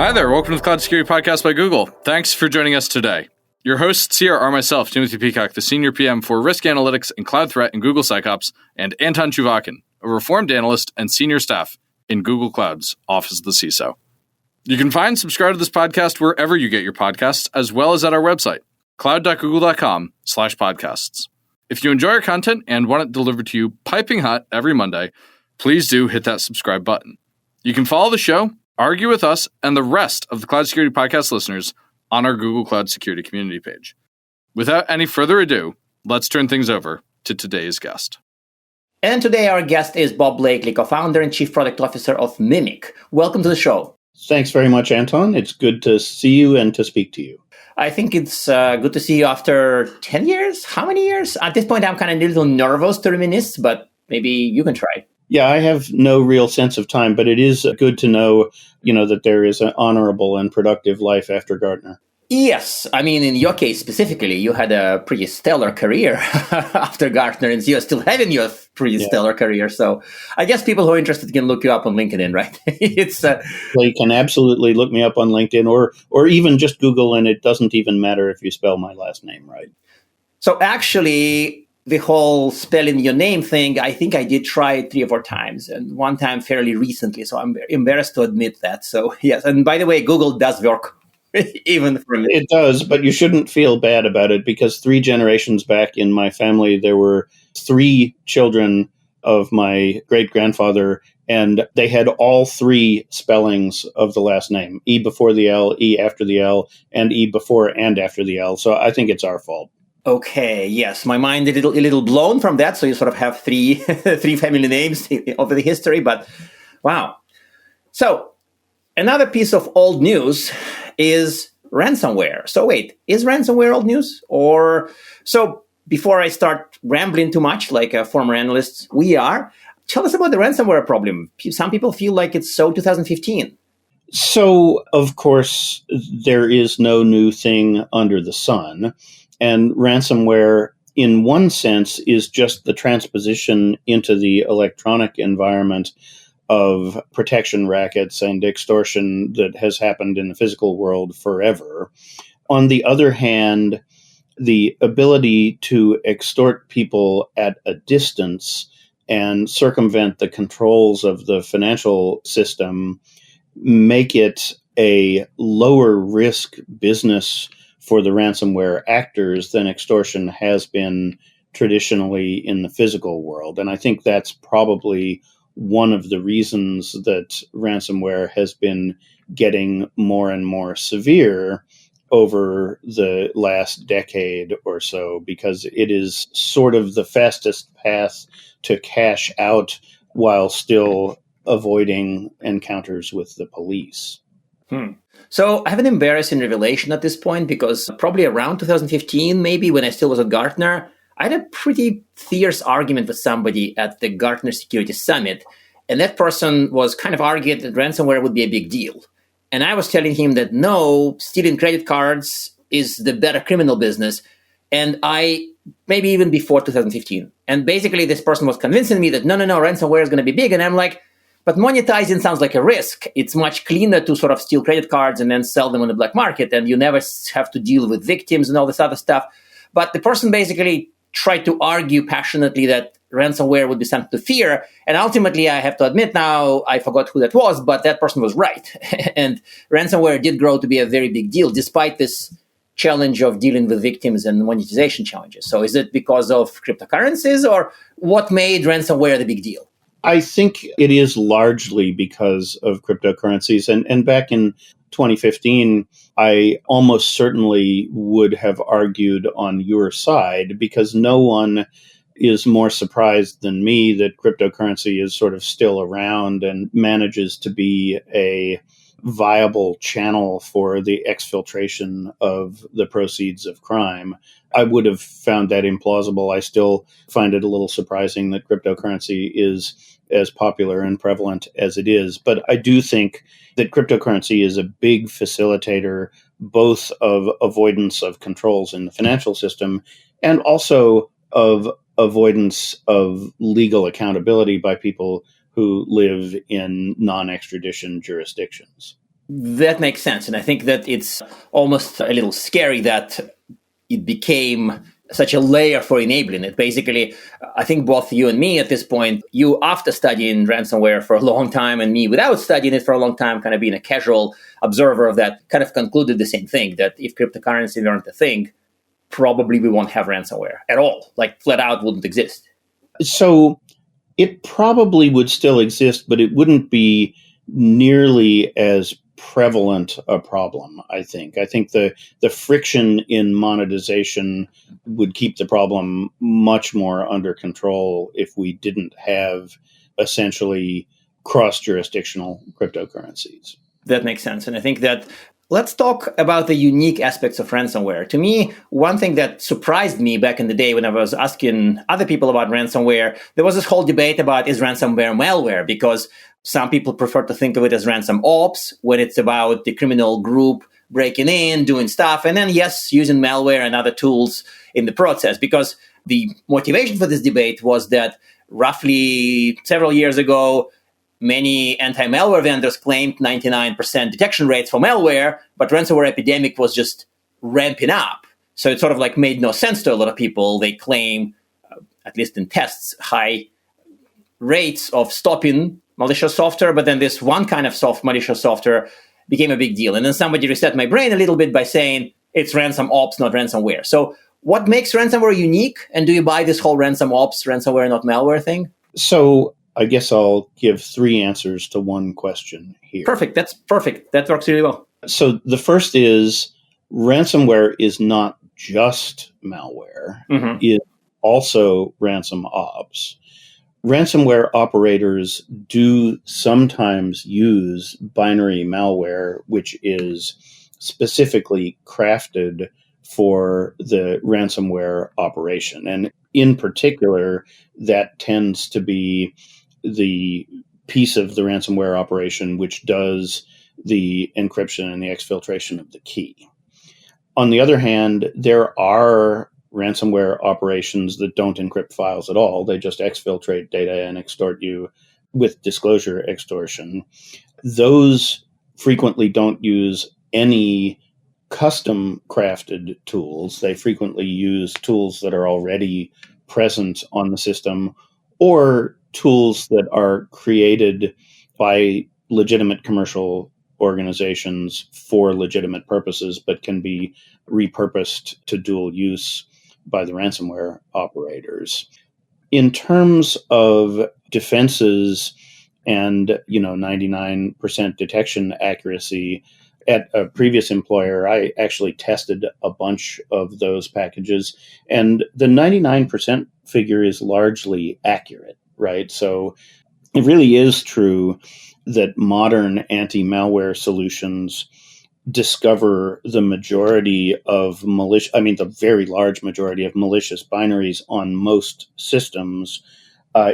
Hi there, welcome to the Cloud Security Podcast by Google. Thanks for joining us today. Your hosts here are myself, Timothy Peacock, the Senior PM for Risk Analytics and Cloud Threat in Google SecOps, and Anton Chuvakin, a reformed analyst and senior staff in Google Cloud's Office of the CISO. You can find and subscribe to this podcast wherever you get your podcasts, as well as at our website, cloud.google.com/podcasts. If you enjoy our content and want it delivered to you piping hot every Monday, please do hit that subscribe button. You can follow the show, argue with us, and the rest of the Cloud Security Podcast listeners on our Google Cloud Security community page. Without any further ado, let's turn things over to today's guest. And today our guest is Bob Blakely, co-founder and chief product officer of Mimic. Welcome to the show. Thanks very much, Anton. It's good to see you and to speak to you. I think it's good to see you after 10 years. How many years? At this point, I'm kind of a little nervous to reminisce, but maybe you can try. Yeah, I have no real sense of time, but it is good to know, that there is an honorable and productive life after Gartner. Yes. I mean, in your case specifically, you had a pretty stellar career after Gartner, and you're still having your pretty stellar career. So I guess people who are interested can look you up on LinkedIn, right? They can absolutely look me up on LinkedIn or even just Google, and it doesn't even matter if you spell my last name right. So actually, the whole spelling your name thing, I think I did try it 3 or 4 times, and one time fairly recently. So I'm embarrassed to admit that. So yes. And by the way, Google does work. Even for me. It does, but you shouldn't feel bad about it because 3 generations back in my family, there were 3 children of my great-grandfather, and they had all 3 spellings of the last name, E before the L, E after the L, and E before and after the L. So I think it's our fault. Okay, yes. My mind is a little blown from that. So you sort of have 3 family names over the history, but wow. So another piece of old news is ransomware. So wait, is ransomware old news? So before I start rambling too much, like a former analyst we are, tell us about the ransomware problem. Some people feel like it's so 2015. So, of course, there is no new thing under the sun. And ransomware, in one sense, is just the transposition into the electronic environment of protection rackets and extortion that has happened in the physical world forever. On the other hand, the ability to extort people at a distance and circumvent the controls of the financial system make it a lower risk business for the ransomware actors than extortion has been traditionally in the physical world. And I think that's probably one of the reasons that ransomware has been getting more and more severe over the last decade or so, because it is sort of the fastest path to cash out while still avoiding encounters with the police. So I have an embarrassing revelation at this point, because probably around 2015, maybe when I still was at Gartner, I had a pretty fierce argument with somebody at the Gartner Security Summit. And that person was kind of arguing that ransomware would be a big deal. And I was telling him that no, stealing credit cards is the better criminal business. And maybe even before 2015. And basically this person was convincing me that no, ransomware is going to be big. And I'm like, but monetizing sounds like a risk. It's much cleaner to sort of steal credit cards and then sell them on the black market. And you never have to deal with victims and all this other stuff. But the person basically tried to argue passionately that ransomware would be something to fear. And ultimately, I have to admit now, I forgot who that was, but that person was right. And ransomware did grow to be a very big deal, despite this challenge of dealing with victims and monetization challenges. So is it because of cryptocurrencies, or what made ransomware the big deal? I think it is largely because of cryptocurrencies. And back in 2015, I almost certainly would have argued on your side, because no one is more surprised than me that cryptocurrency is sort of still around and manages to be a viable channel for the exfiltration of the proceeds of crime. I would have found that implausible. I still find it a little surprising that cryptocurrency is as popular and prevalent as it is. But I do think that cryptocurrency is a big facilitator both of avoidance of controls in the financial system and also of avoidance of legal accountability by people who live in non-extradition jurisdictions. That makes sense. And I think that it's almost a little scary that it became such a layer for enabling it. Basically, I think both you and me at this point, you after studying ransomware for a long time and me without studying it for a long time, kind of being a casual observer of that, kind of concluded the same thing, that if cryptocurrency weren't a thing, probably we won't have ransomware at all. Like flat out wouldn't exist. So it probably would still exist, but it wouldn't be nearly as prevalent a problem, I think. I think the friction in monetization would keep the problem much more under control if we didn't have essentially cross-jurisdictional cryptocurrencies. That makes sense. And I think that let's talk about the unique aspects of ransomware. To me, one thing that surprised me back in the day when I was asking other people about ransomware, there was this whole debate about is ransomware malware, because some people prefer to think of it as RansomOps when it's about the criminal group breaking in, doing stuff, and then, yes, using malware and other tools in the process. Because the motivation for this debate was that roughly several years ago, many anti-malware vendors claimed 99% detection rates for malware, but ransomware epidemic was just ramping up. So it sort of like made no sense to a lot of people. They claim, at least in tests, high rates of stopping malicious software, but then this one kind of malicious software became a big deal. And then somebody reset my brain a little bit by saying it's RansomOps, not ransomware. So what makes ransomware unique? And do you buy this whole RansomOps, ransomware, not malware thing? So I guess I'll give 3 answers to one question here. Perfect. That's perfect. That works really well. So the first is ransomware is not just malware. Mm-hmm. It's also RansomOps. Ransomware operators do sometimes use binary malware, which is specifically crafted for the ransomware operation. And in particular, that tends to be the piece of the ransomware operation which does the encryption and the exfiltration of the key. On the other hand, there are ransomware operations that don't encrypt files at all. They just exfiltrate data and extort you with disclosure extortion. Those frequently don't use any custom crafted tools. They frequently use tools that are already present on the system or tools that are created by legitimate commercial organizations for legitimate purposes, but can be repurposed to dual use by the ransomware operators. In terms of defenses and 99% detection accuracy, at a previous employer, I actually tested a bunch of those packages, and the 99% figure is largely accurate, right? So it really is true that modern anti-malware solutions discover the majority of the very large majority of malicious binaries on most systems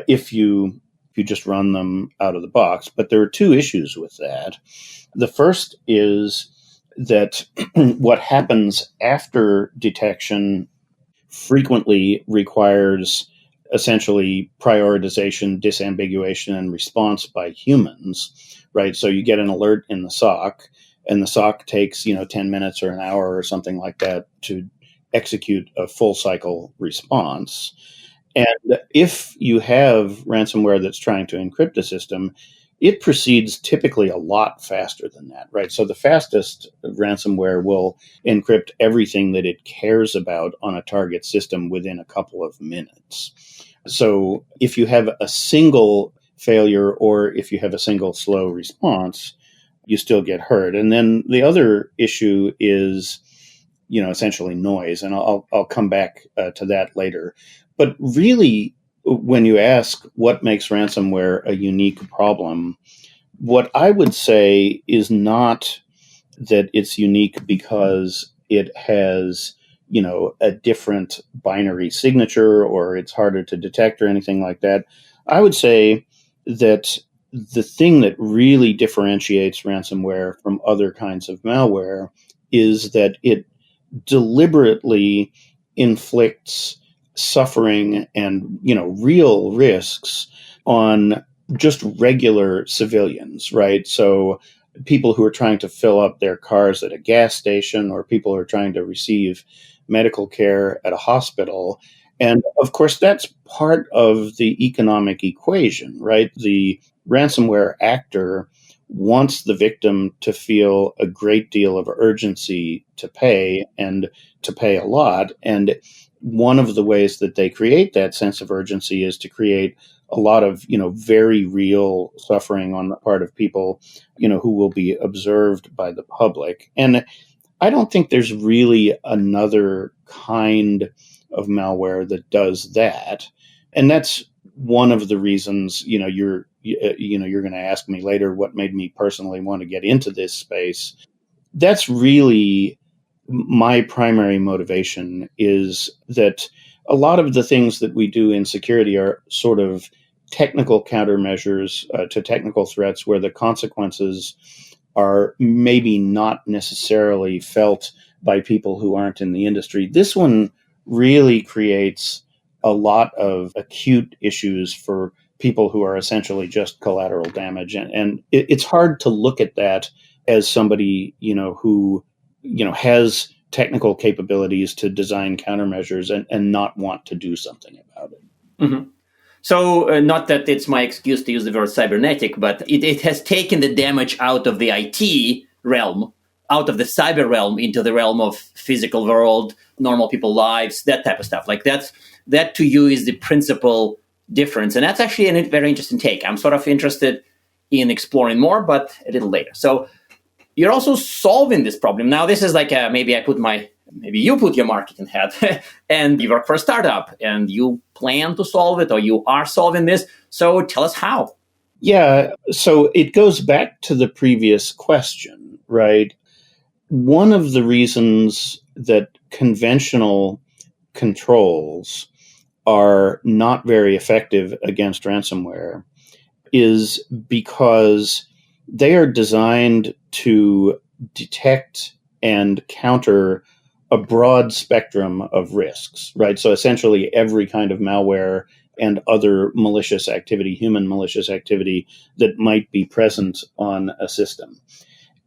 if you just run them out of the box. But there are 2 issues with that. The first is that what happens after detection frequently requires essentially prioritization, disambiguation, and response by humans, right? So you get an alert in the SOC, and the SOC takes 10 minutes or an hour or something like that to execute a full cycle response. And if you have ransomware that's trying to encrypt a system, it proceeds typically a lot faster than that, right? So the fastest ransomware will encrypt everything that it cares about on a target system within a couple of minutes. So if you have a single failure or if you have a single slow response, you still get hurt. And then the other issue is, essentially noise. And I'll come back to that later. But really, when you ask what makes ransomware a unique problem, what I would say is not that it's unique because it has, a different binary signature or it's harder to detect or anything like that. I would say that the thing that really differentiates ransomware from other kinds of malware is that it deliberately inflicts suffering and real risks on just regular civilians, right? So people who are trying to fill up their cars at a gas station, or people who are trying to receive medical care at a hospital. And of course, that's part of the economic equation, right? The ransomware actor wants the victim to feel a great deal of urgency to pay, and to pay a lot. And one of the ways that they create that sense of urgency is to create a lot of, very real suffering on the part of people, who will be observed by the public. And I don't think there's really another kind of malware that does that. And that's one of the reasons, you're going to ask me later what made me personally want to get into this space. That's really my primary motivation, is that a lot of the things that we do in security are sort of technical countermeasures to technical threats, where the consequences are maybe not necessarily felt by people who aren't in the industry. This one really creates a lot of acute issues for people who are essentially just collateral damage. And it's hard to look at that as somebody, who, has technical capabilities to design countermeasures and not want to do something about it. Mm-hmm. So not that it's my excuse to use the word cybernetic, but it has taken the damage out of the IT realm, out of the cyber realm into the realm of physical world, normal people lives, that type of stuff. Like that to you is the principal difference. And that's actually a very interesting take. I'm sort of interested in exploring more, but a little later. So you're also solving this problem. Now, this is like maybe you put your marketing hat and you work for a startup and you plan to solve it, or you are solving this. So tell us how. Yeah. So it goes back to the previous question, right? One of the reasons that conventional controls are not very effective against ransomware is because they are designed to detect and counter a broad spectrum of risks, right? So essentially every kind of malware and other malicious activity, human malicious activity that might be present on a system.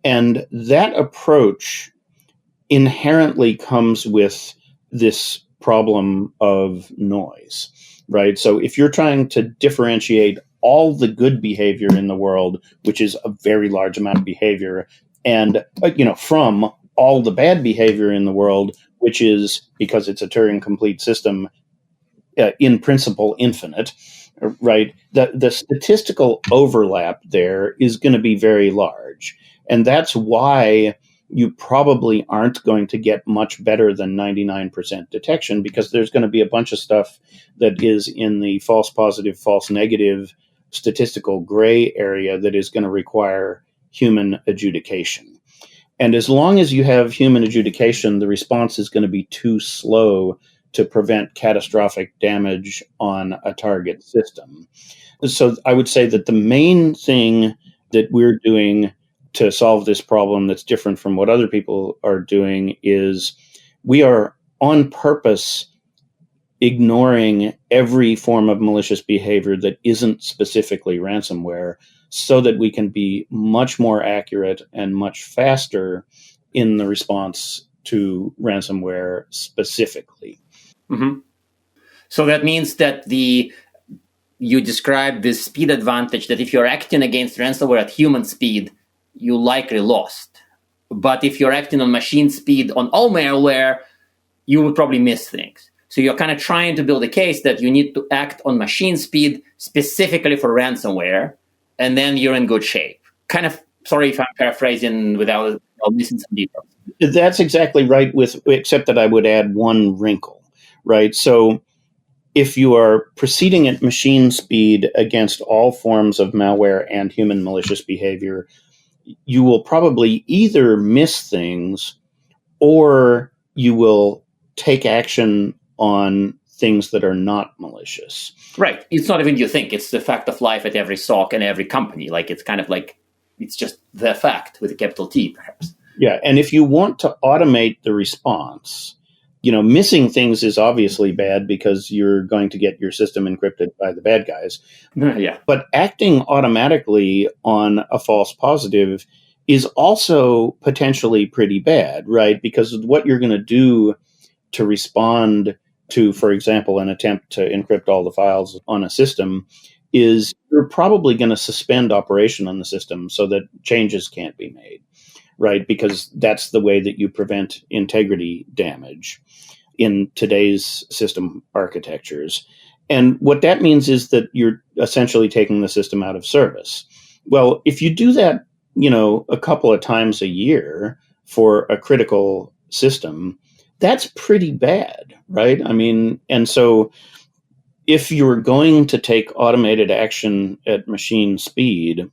And that approach inherently comes with this problem of noise, right? So if you're trying to differentiate all the good behavior in the world, which is a very large amount of behavior, and from all the bad behavior in the world, which is, because it's a Turing-complete system, in principle infinite, right? The statistical overlap there is going to be very large. And that's why you probably aren't going to get much better than 99% detection, because there's going to be a bunch of stuff that is in the false positive, false negative statistical gray area that is going to require human adjudication. And as long as you have human adjudication, the response is going to be too slow to prevent catastrophic damage on a target system. So I would say that the main thing that we're doing to solve this problem that's different from what other people are doing is we are on purpose ignoring every form of malicious behavior that isn't specifically ransomware, so that we can be much more accurate and much faster in the response to ransomware specifically. Mm-hmm. So that means that you described this speed advantage, that if you're acting against ransomware at human speed, you likely lost. But if you're acting on machine speed on all malware, you would probably miss things. So you're kind of trying to build a case that you need to act on machine speed specifically for ransomware, and then you're in good shape. Kind of, sorry if I'm paraphrasing without missing some details. That's exactly right, except that I would add one wrinkle, right? So if you are proceeding at machine speed against all forms of malware and human malicious behavior, you will probably either miss things, or you will take action on things that are not malicious. Right. It's not even you think. It's the fact of life at every SOC and every company. Like, it's kind of like, it's just the fact with a capital T, perhaps. Yeah. And if you want to automate the response, missing things is obviously bad because you're going to get your system encrypted by the bad guys. Yeah. But acting automatically on a false positive is also potentially pretty bad, right? Because what you're going to do to respond to, for example, an attempt to encrypt all the files on a system is you're probably going to suspend operation on the system so that changes can't be made, right? Because that's the way that you prevent integrity damage in today's system architectures. And what that means is that you're essentially taking the system out of service. Well, if you do that, a couple of times a year for a critical system, that's pretty bad, right? I mean, and so if you're going to take automated action at machine speed,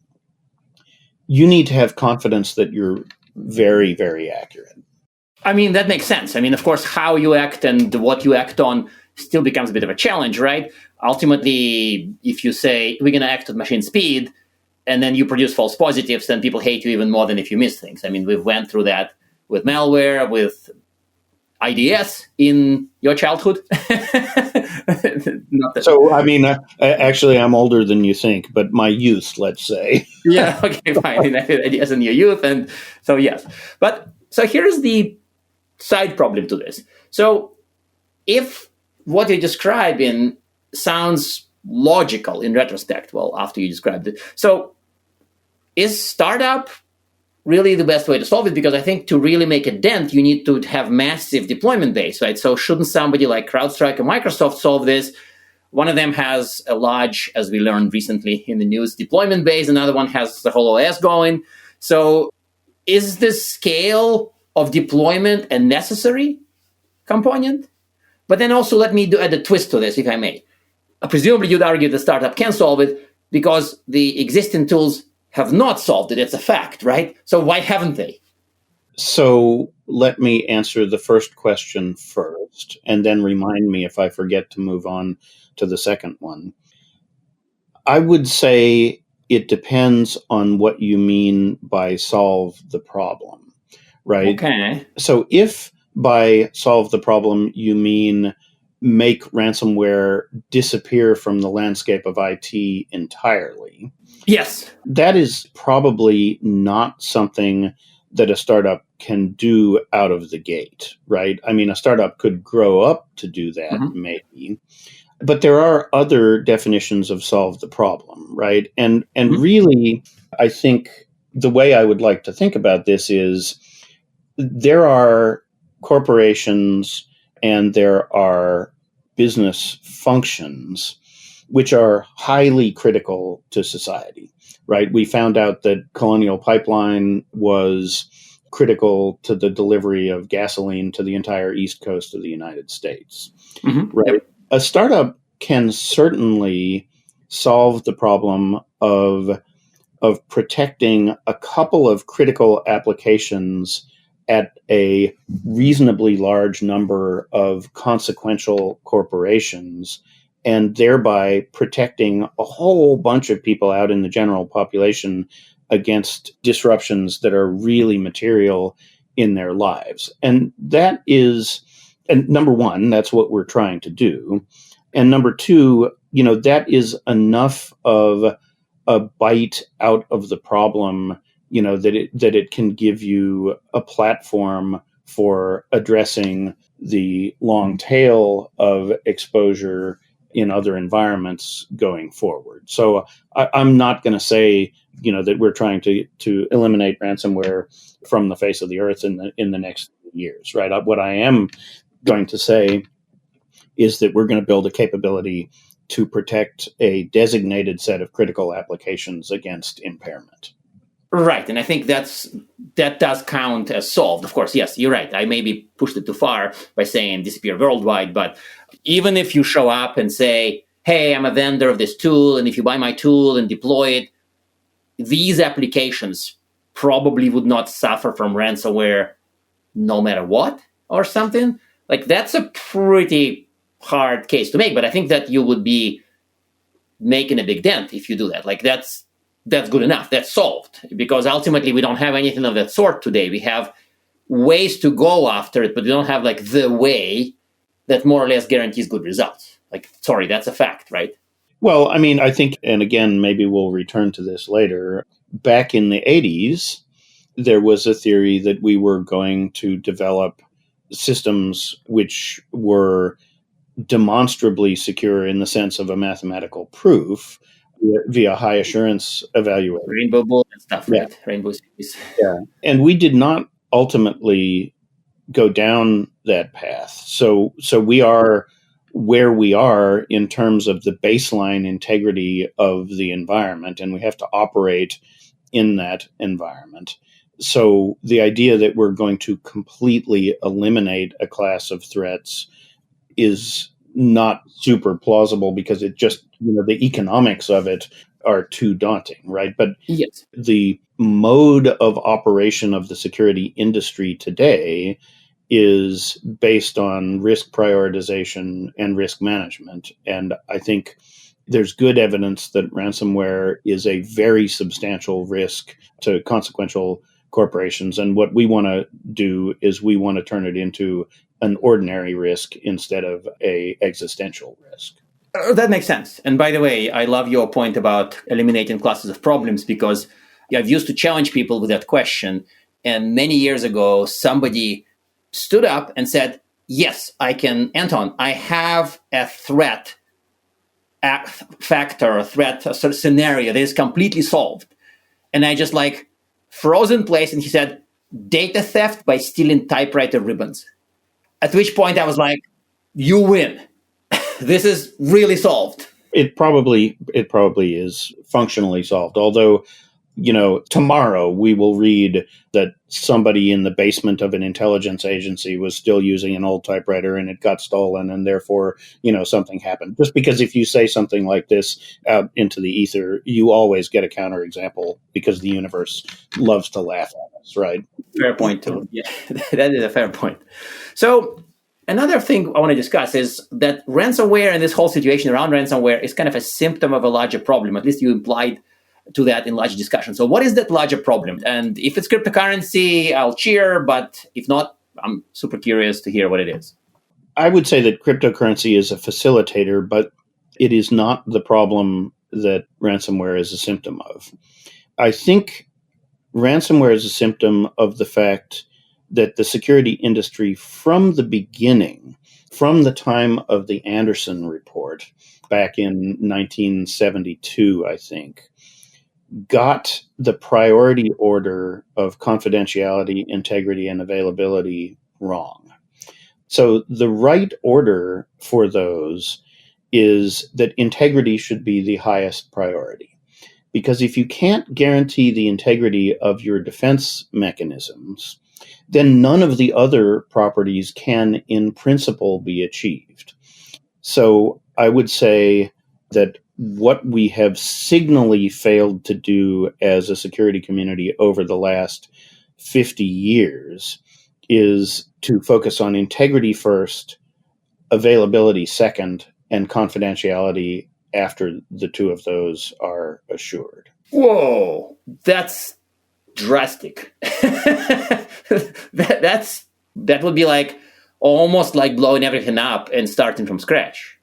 you need to have confidence that you're very, very accurate. I mean, that makes sense. I mean, of course, how you act and what you act on still becomes a bit of a challenge, right? Ultimately, if you say, we're going to act at machine speed, and then you produce false positives, then people hate you even more than if you miss things. I mean, we've went through that with malware, with IDS in your childhood. So, I mean, actually, I'm older than you think, but my youth, let's say. Yeah, okay, fine. IDS in your youth. And so, yes. But so here's the side problem to this. So if what you're describing sounds logical in retrospect, well, after you described it. So is startup really the best way to solve it? Because I think to really make a dent, you need to have massive deployment base, right? So shouldn't somebody like CrowdStrike or Microsoft solve this? One of them has a large, as we learned recently in the news, deployment base. Another one has the whole OS going. So is the scale of deployment a necessary component? But then also let me add a twist to this, if I may. Presumably you'd argue the startup can solve it because the existing tools have not solved it. It's a fact, right? So why haven't they? So let me answer the first question first, and then remind me if I forget to move on to the second one. I would say it depends on what you mean by solve the problem, right? Okay. So if by solve the problem you mean make ransomware disappear from the landscape of IT entirely, yes, that is probably not something that a startup can do out of the gate, right? I mean, a startup could grow up to do that, maybe. But there are other definitions of solve the problem, right? And really, I think the way I would like to think about this is there are corporations and there are business functions which are highly critical to society, right? We found out that Colonial Pipeline was critical to the delivery of gasoline to the entire East Coast of the United States, right? Yep. A startup can certainly solve the problem of protecting a couple of critical applications at a reasonably large number of consequential corporations, and thereby protecting a whole bunch of people out in the general population against disruptions that are really material in their lives. And that is, and number one, that's what we're trying to do. And number two, that is enough of a bite out of the problem, that it can give you a platform for addressing the long tail of exposure in other environments going forward. So I'm not going to say, that we're trying to eliminate ransomware from the face of the earth in the next years, right? What I am going to say is that we're going to build a capability to protect a designated set of critical applications against impairment. Right, and I think that does count as solved. Of course, yes, you're right. I maybe pushed it too far by saying disappear worldwide, but even if you show up and say, hey, I'm a vendor of this tool, and if you buy my tool and deploy it, these applications probably would not suffer from ransomware no matter what or something. Like, that's a pretty hard case to make, but I think that you would be making a big dent if you do that. Like, that's good enough. That's solved, because ultimately we don't have anything of that sort today. We have ways to go after it, but we don't have like the way that more or less guarantees good results. Like, sorry, that's a fact, right? Well, I mean, I think, and again, maybe we'll return to this later, back in the 80s, there was a theory that we were going to develop systems which were demonstrably secure in the sense of a mathematical proof via high assurance evaluation. Rainbow Bull and stuff, right? Yeah. Rainbow series. Yeah. And we did not ultimately go down that path. So we are where we are in terms of the baseline integrity of the environment, and we have to operate in that environment. So the idea that we're going to completely eliminate a class of threats is not super plausible because it just, the economics of it are too daunting, right? But yes, the mode of operation of the security industry today is based on risk prioritization and risk management. And I think there's good evidence that ransomware is a very substantial risk to consequential corporations. And what we want to do is we want to turn it into an ordinary risk instead of a existential risk. That makes sense. And by the way, I love your point about eliminating classes of problems because I've used to challenge people with that question. And many years ago, somebody stood up and said, yes, I can, Anton, I have a threat factor, a threat, a sort of scenario that is completely solved. And I just froze in place. And he said, data theft by stealing typewriter ribbons. At which point I was like, you win. This is really solved. It probably is functionally solved. Although, tomorrow we will read that somebody in the basement of an intelligence agency was still using an old typewriter and it got stolen and therefore, something happened. Just because if you say something like this out into the ether, you always get a counterexample because the universe loves to laugh at us, right? Fair point, too. Yeah, that is a fair point. So another thing I want to discuss is that ransomware and this whole situation around ransomware is kind of a symptom of a larger problem. At least you implied to that in larger discussion. So what is that larger problem? And if it's cryptocurrency, I'll cheer. But if not, I'm super curious to hear what it is. I would say that cryptocurrency is a facilitator, but it is not the problem that ransomware is a symptom of. I think ransomware is a symptom of the fact that the security industry from the beginning, from the time of the Anderson report back in 1972, I think, got the priority order of confidentiality, integrity, and availability wrong. So the right order for those is that integrity should be the highest priority. Because if you can't guarantee the integrity of your defense mechanisms, then none of the other properties can, in principle, be achieved. So I would say that what we have signally failed to do as a security community over the last 50 years is to focus on integrity first, availability second, and confidentiality after the two of those are assured. Whoa, that's drastic. That would be almost like blowing everything up and starting from scratch.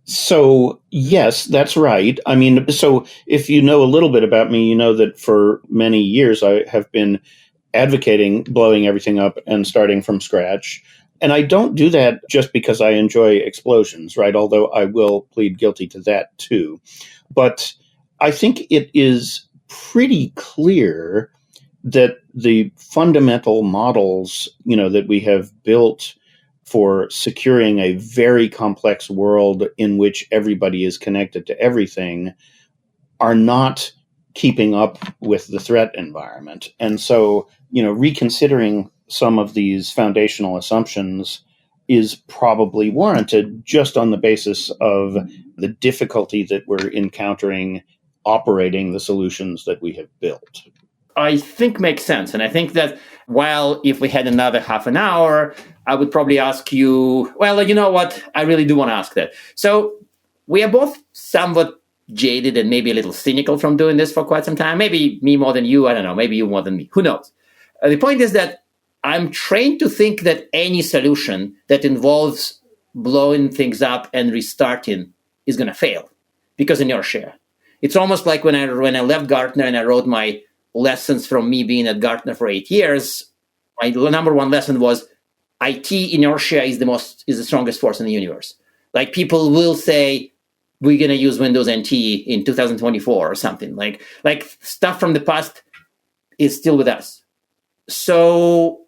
So, yes, that's right. I mean, so if you know a little bit about me, you know that for many years I have been advocating blowing everything up and starting from scratch. And I don't do that just because I enjoy explosions, right? Although I will plead guilty to that too. But I think it is pretty clear that the fundamental models, that we have built for securing a very complex world in which everybody is connected to everything are not keeping up with the threat environment. And so, reconsidering some of these foundational assumptions is probably warranted just on the basis of the difficulty that we're encountering operating the solutions that we have built. I think makes sense. And I think that while if we had another half an hour, I would probably ask you, well, you know what? I really do want to ask that. So we are both somewhat jaded and maybe a little cynical from doing this for quite some time. Maybe me more than you. I don't know. Maybe you more than me. Who knows? The point is that I'm trained to think that any solution that involves blowing things up and restarting is going to fail because of inertia. It's almost like when I left Gartner and I wrote my lessons from me being at Gartner for 8 years, my number one lesson was IT inertia is the strongest force in the universe. Like people will say, we're going to use Windows NT in 2024 or something. Like stuff from the past is still with us. So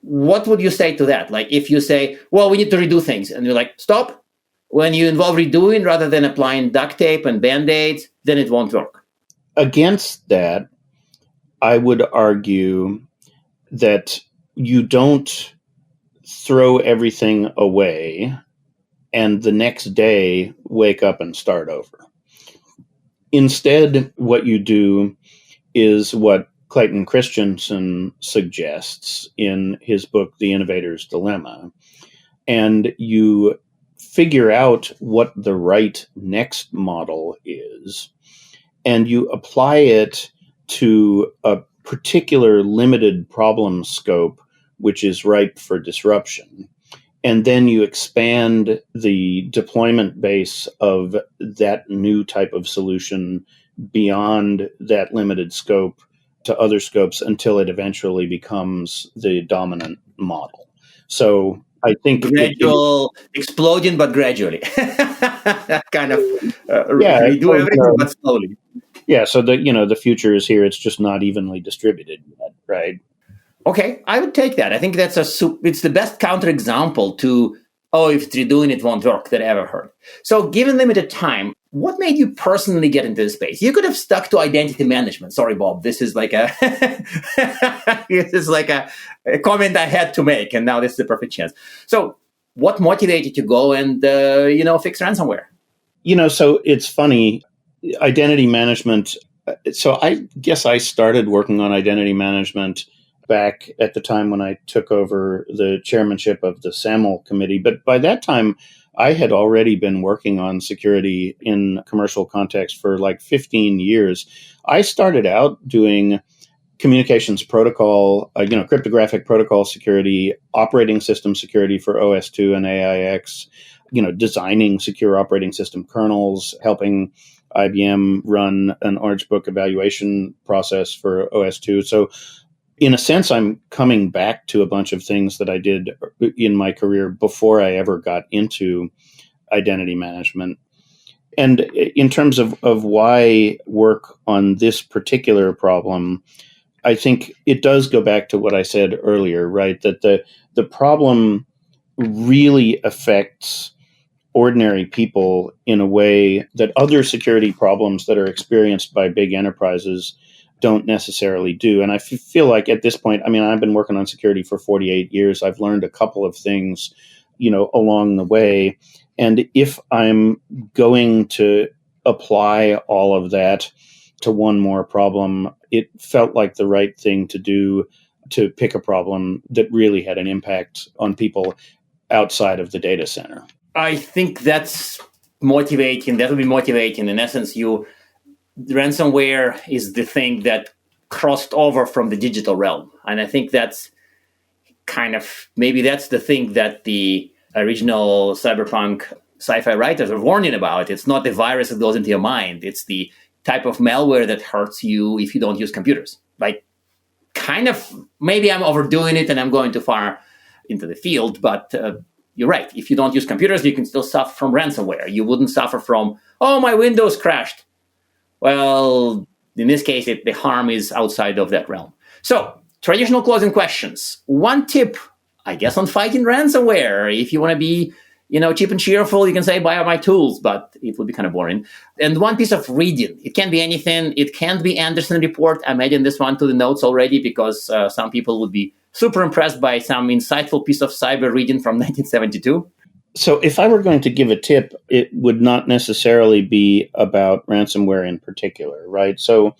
what would you say to that? Like if you say, well, we need to redo things, and you're like, stop. When you involve redoing rather than applying duct tape and Band-Aids, then it won't work. Against that, I would argue that you don't throw everything away and the next day wake up and start over. Instead, what you do is what Clayton Christensen suggests in his book, The Innovator's Dilemma, and you figure out what the right next model is, and you apply it to a particular limited problem scope which is ripe for disruption. And then you expand the deployment base of that new type of solution beyond that limited scope to other scopes until it eventually becomes the dominant model. So I think gradual explosion, but gradually kind of redo everything, but slowly. Yeah. So the future is here. It's just not evenly distributed yet, right? Okay, I would take that. I think it's the best counterexample to, if you're doing it won't work that I ever heard. So given limited time, what made you personally get into this space? You could have stuck to identity management. Sorry, Bob, this is like a a comment I had to make, and now this is the perfect chance. So what motivated you to go and fix ransomware? So it's funny, identity management. So I guess I started working on identity management back at the time when I took over the chairmanship of the SAML committee. But by that time, I had already been working on security in commercial context for like 15 years. I started out doing communications protocol, cryptographic protocol security, operating system security for OS2 and AIX, designing secure operating system kernels, helping IBM run an Orange Book evaluation process for OS2. So in a sense, I'm coming back to a bunch of things that I did in my career before I ever got into identity management. And in terms of why work on this particular problem, I think it does go back to what I said earlier, right? That the problem really affects ordinary people in a way that other security problems that are experienced by big enterprises don't necessarily do. And I feel like at this point, I've been working on security for 48 years. I've learned a couple of things, along the way. And if I'm going to apply all of that to one more problem, it felt like the right thing to do to pick a problem that really had an impact on people outside of the data center. I think that's motivating. That would be motivating. In essence, ransomware is the thing that crossed over from the digital realm. And I think that's maybe that's the thing that the original cyberpunk sci-fi writers are warning about. It's not the virus that goes into your mind. It's the type of malware that hurts you if you don't use computers. Maybe I'm overdoing it and I'm going too far into the field, but you're right. If you don't use computers, you can still suffer from ransomware. You wouldn't suffer from, my Windows crashed. Well, in this case, the harm is outside of that realm. So, traditional closing questions. One tip, I guess, on fighting ransomware. If you want to be, cheap and cheerful, you can say, buy my tools, but it would be kind of boring. And one piece of reading. It can be anything. It can't be Anderson report. I'm adding this one to the notes already because some people would be super impressed by some insightful piece of cyber reading from 1972. So if I were going to give a tip, it would not necessarily be about ransomware in particular, right? So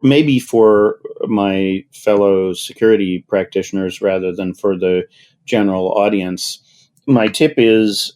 maybe for my fellow security practitioners rather than for the general audience, my tip is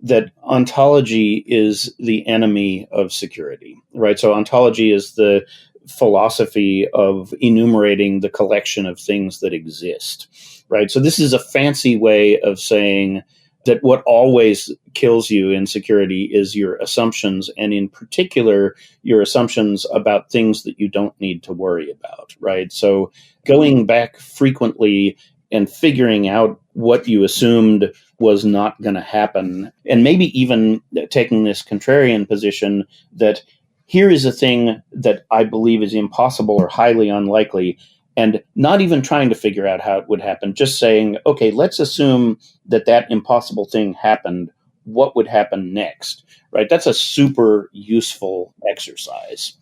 that ontology is the enemy of security, right? So ontology is the philosophy of enumerating the collection of things that exist, right? So this is a fancy way of saying that what always kills you in security is your assumptions, and in particular, your assumptions about things that you don't need to worry about, right? So going back frequently and figuring out what you assumed was not going to happen, and maybe even taking this contrarian position that here is a thing that I believe is impossible or highly unlikely, and not even trying to figure out how it would happen, just saying, okay, let's assume that that impossible thing happened. What would happen next, right? That's a super useful exercise.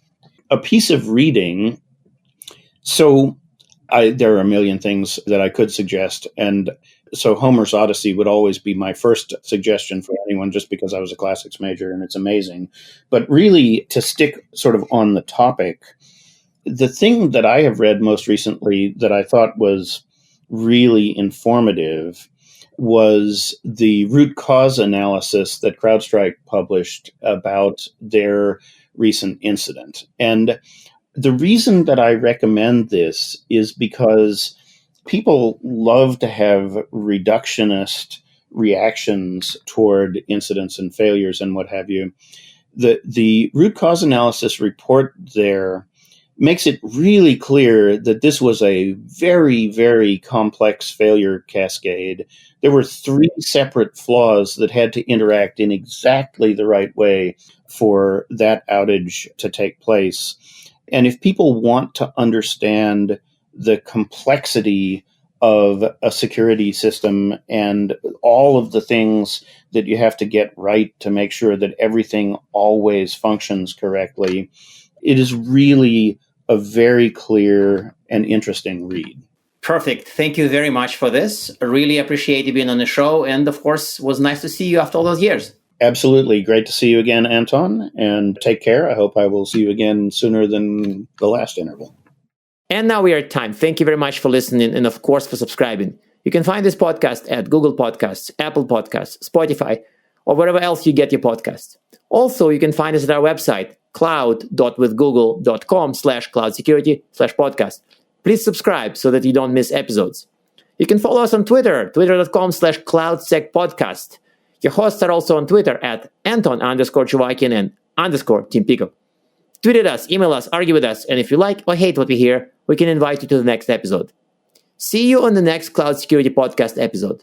A piece of reading. So there are a million things that I could suggest. And so Homer's Odyssey would always be my first suggestion for anyone, just because I was a classics major and it's amazing. But really, to stick sort of on the topic, the thing that I have read most recently that I thought was really informative was the root cause analysis that CrowdStrike published about their recent incident. And the reason that I recommend this is because people love to have reductionist reactions toward incidents and failures and what have you. The root cause analysis report there makes it really clear that this was a very, very complex failure cascade. There were 3 separate flaws that had to interact in exactly the right way for that outage to take place. And if people want to understand the complexity of a security system and all of the things that you have to get right to make sure that everything always functions correctly, it is really a very clear and interesting read. Perfect. Thank you very much for this. I really appreciate you being on the show. And of course, it was nice to see you after all those years. Absolutely. Great to see you again, Anton. And take care. I hope I will see you again sooner than the last interval. And now we are at time. Thank you very much for listening and, of course, for subscribing. You can find this podcast at Google Podcasts, Apple Podcasts, Spotify, or wherever else you get your podcasts. Also, you can find us at our website, cloud.withgoogle.com/cloudsecurity/podcast. Please subscribe so that you don't miss episodes. You can follow us on Twitter, twitter.com/cloudsecpodcast. Your hosts are also on Twitter at Anton_Chuvakin and _Team Peacock. Tweet at us, email us, argue with us, and if you like or hate what we hear, we can invite you to the next episode. See you on the next Cloud Security Podcast episode.